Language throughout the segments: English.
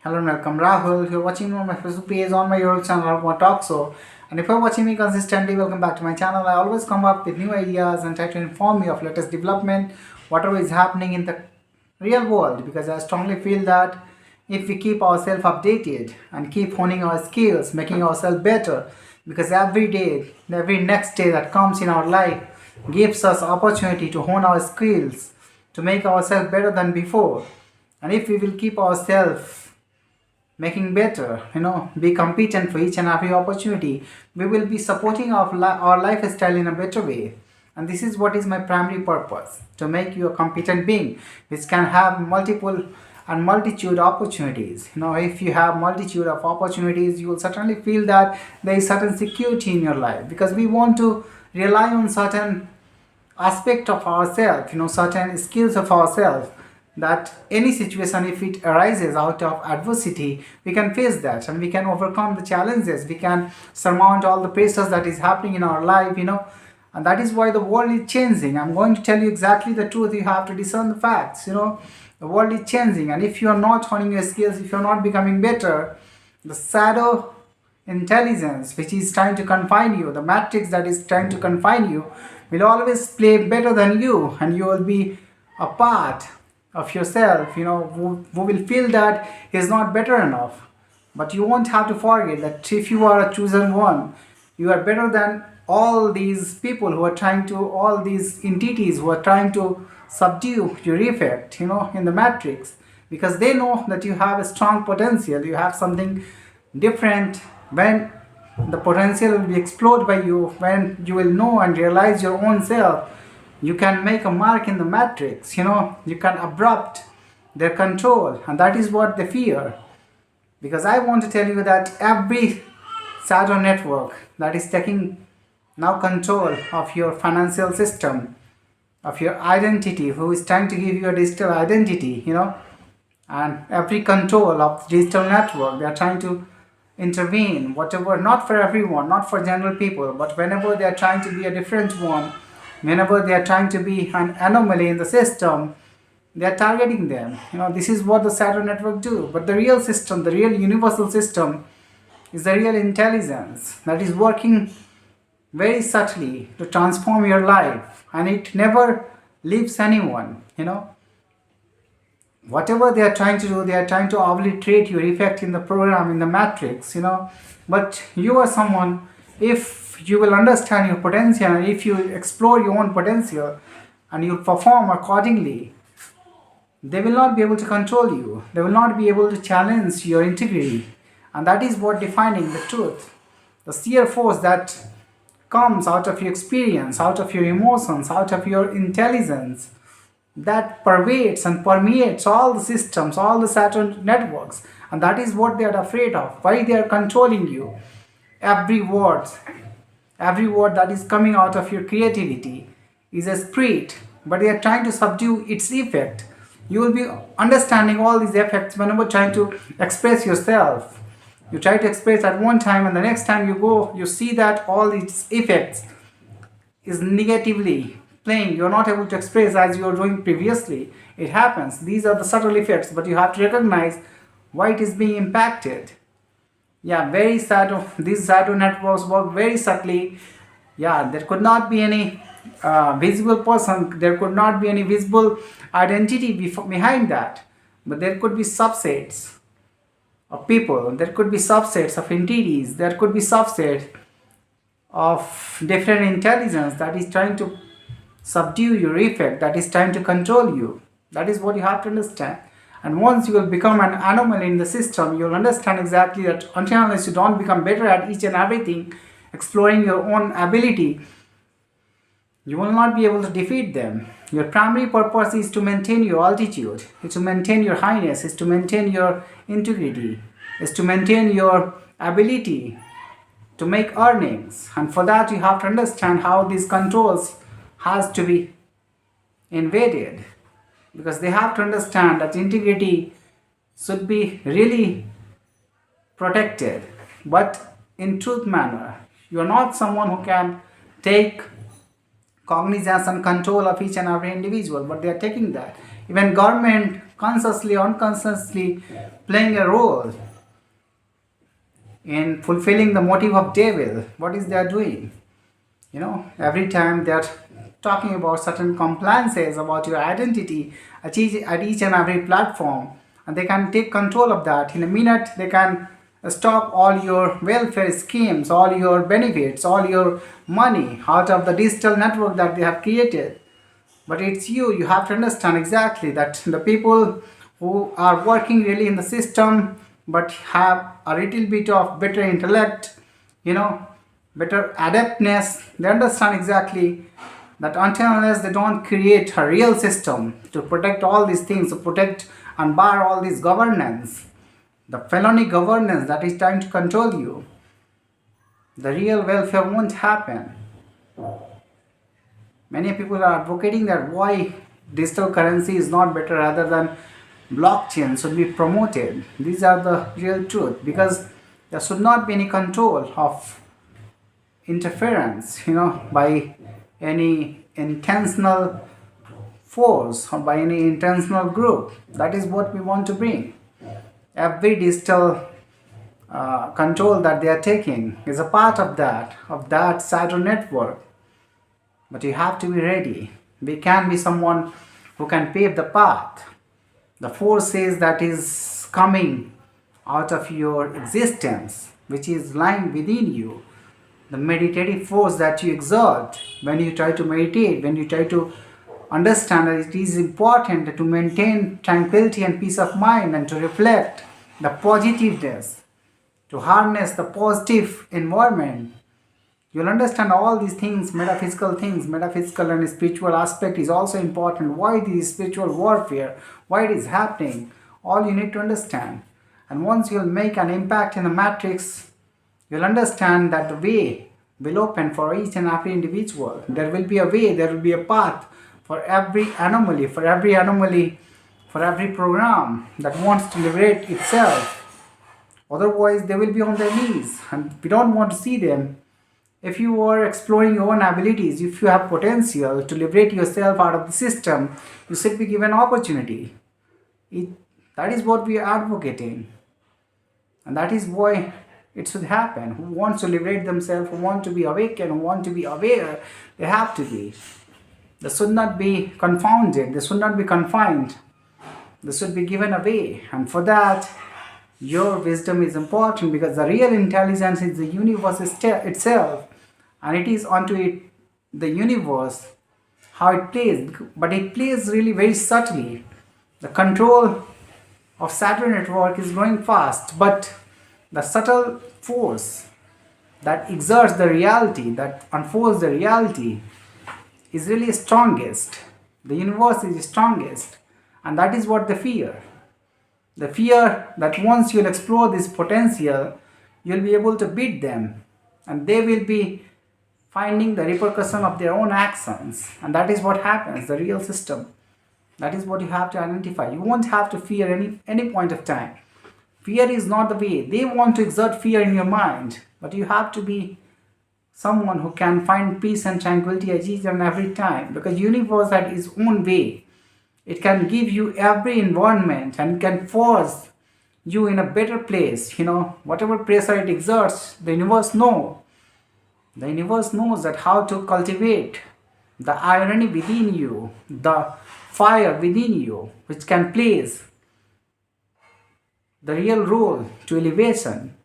Hello and welcome, Rahul. If you're watching me on my Facebook page, on my YouTube channel, Rahul Talk So. And if you're watching me consistently, welcome back to my channel. I always come up with new ideas and try to inform you of latest development, whatever is happening in the real world. Because I strongly feel that if we keep ourselves updated and keep honing our skills, making ourselves better, because every day, every next day that comes in our life gives us opportunity to hone our skills, to make ourselves better than before. And if we will keep ourselves making better, be competent for each and every opportunity, we will be supporting our lifestyle in a better way. And this is what is my primary purpose, to make you a competent being which can have multiple and multitude opportunities. If you have multitude of opportunities, you will certainly feel that there is certain security in your life, because we want to rely on certain aspect of ourselves, certain skills of ourselves, that any situation, if it arises out of adversity, we can face that and we can overcome the challenges, we can surmount all the pressures that is happening in our life. And that is why the world is changing. I'm going to tell you exactly the truth. You have to discern the facts. The world is changing, and if you are not honing your skills, if you're not becoming better, the shadow intelligence which is trying to confine you, the matrix that is trying to confine you, will always play better than you, and you will be a part of yourself, who will feel that is not better enough. But you won't have to forget that if you are a chosen one, you are better than all these people who are trying to, all these entities who are trying to subdue your effect, in the matrix, because they know that you have a strong potential, you have something different. When the potential will be explored by you, when you will know and realize your own self, you can make a mark in the matrix. You can abrupt their control, and that is what they fear. Because I want to tell you that every shadow network that is taking now control of your financial system, of your identity, who is trying to give you a digital identity, and every control of digital network, they are trying to intervene, whatever, not for everyone, not for general people, but whenever they are trying to be a different one, whenever they are trying to be an anomaly in the system, they are targeting them. This is what the shadow network do. But the real system, the real universal system, is the real intelligence that is working very subtly to transform your life, and it never leaves anyone. Whatever they are trying to do, they are trying to obliterate your effect in the program, in the matrix. But you are someone, if you will understand your potential, and if you explore your own potential and you perform accordingly, they will not be able to control you, they will not be able to challenge your integrity. And that is what defining the truth, the sheer force that comes out of your experience, out of your emotions, out of your intelligence, that pervades and permeates all the systems, all the Saturn networks. And that is what they are afraid of, why they are controlling you. Every word, every word that is coming out of your creativity is a spirit, but they are trying to subdue its effect. You will be understanding all these effects whenever trying to express yourself. You try to express at one time, and the next time you go, you see that all its effects is negatively playing. You're not able to express as you were doing previously. It happens. These are the subtle effects, but you have to recognize why it is being impacted. Yeah, very subtle. These shadow networks work very subtly. Yeah, there could not be any visible person, there could not be any visible identity behind that, but there could be subsets of people, there could be subsets of entities, there could be subsets of different intelligence that is trying to subdue your effect, that is trying to control you. That is what you have to understand. And once you will become an anomaly in the system, you will understand exactly that until unless you don't become better at each and everything, exploring your own ability, you will not be able to defeat them. Your primary purpose is to maintain your altitude, is to maintain your highness, is to maintain your integrity, is to maintain your ability to make earnings. And for that you have to understand how these controls has to be invaded, because they have to understand that integrity should be really protected, but in truth manner. You are not someone who can take cognizance and control of each and every individual, but they are taking that. Even government consciously or unconsciously playing a role in fulfilling the motive of devil. What is they are doing? Every time they're talking about certain compliances about your identity at each and every platform, and they can take control of that. In a minute they can stop all your welfare schemes, all your benefits, all your money out of the digital network that they have created. But it's you have to understand exactly that the people who are working really in the system but have a little bit of better intellect, you know better adeptness, they understand exactly that until unless they don't create a real system to protect all these things, to protect and bar all this governance, the felony governance that is trying to control you, the real welfare won't happen. Many people are advocating that why digital currency is not better rather than blockchain should be promoted. These are the real truth, because there should not be any control of interference, by any intentional force or by any intentional group. That is what we want to bring. Every digital control that they are taking is a part of that cyber network. But you have to be ready. We can be someone who can pave the path. The forces that is coming out of your existence, which is lying within you, the meditative force that you exert when you try to meditate, when you try to understand that it is important to maintain tranquility and peace of mind and to reflect the positiveness, to harness the positive environment. You'll understand all these things, metaphysical and spiritual aspect is also important. Why this spiritual warfare, why it is happening, all you need to understand. And once you'll make an impact in the matrix, you'll understand that the way will open for each and every individual. There will be a way, there will be a path for every anomaly, for every program that wants to liberate itself. Otherwise, they will be on their knees, and we don't want to see them. If you are exploring your own abilities, if you have potential to liberate yourself out of the system, you should be given opportunity. That is what we are advocating. And that is why it should happen. Who wants to liberate themselves, who want to be awakened, who want to be aware, they have to be. They should not be confounded, they should not be confined. They should be given away. And for that, your wisdom is important, because the real intelligence is the universe itself. And it is onto it, the universe, how it plays. But it plays really very subtly. The control of Saturn network is going fast, but the subtle force that exerts the reality, that unfolds the reality, is really strongest. The universe is strongest. And that is what they fear. The fear that once you'll explore this potential, you'll be able to beat them. And they will be finding the repercussion of their own actions. And that is what happens, the real system. That is what you have to identify. You won't have to fear any point of time. Fear is not the way. They want to exert fear in your mind. But you have to be someone who can find peace and tranquility at each and every time. Because universe has its own way. It can give you every environment and can force you in a better place. Whatever pressure it exerts, the universe knows. The universe knows that how to cultivate the irony within you, the fire within you, which can place the real role to elevation.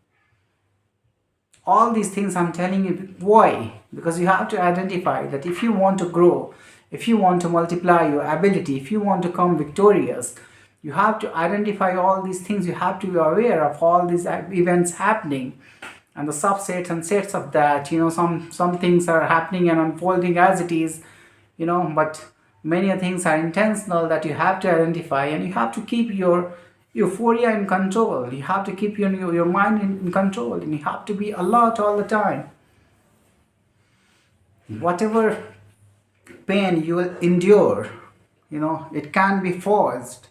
All these things I'm telling you. Why? Because you have to identify that if you want to grow, if you want to multiply your ability, if you want to come victorious, you have to identify all these things. You have to be aware of all these events happening and the subsets and sets of that. Some things are happening and unfolding as it is, but many things are intentional that you have to identify, and you have to keep your euphoria in control. You have to keep your mind in control, and you have to be alert all the time. Whatever pain you will endure, it can be forced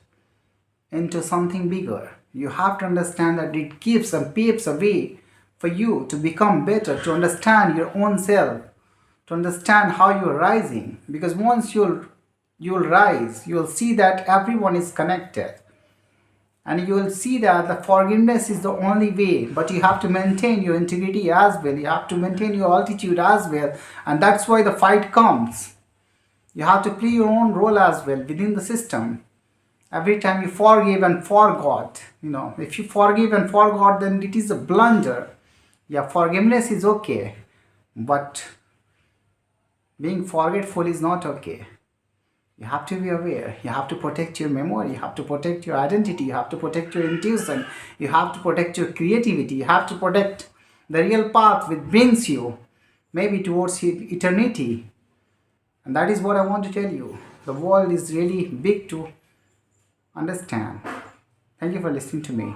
into something bigger. You have to understand that it gives and paves a way for you to become better, to understand your own self, to understand how you're rising. Because once you'll You will rise. You will see that everyone is connected. And you will see that the forgiveness is the only way, but you have to maintain your integrity as well. You have to maintain your altitude as well. And that's why the fight comes. You have to play your own role as well within the system. Every time you forgive and forgot, if you forgive and forgot, then it is a blunder. Yeah, forgiveness is okay, but being forgetful is not okay. You have to be aware. You have to protect your memory. You have to protect your identity. You have to protect your intuition. You have to protect your creativity. You have to protect the real path which brings you maybe towards eternity. And that is what I want to tell you. The world is really big to understand. Thank you for listening to me.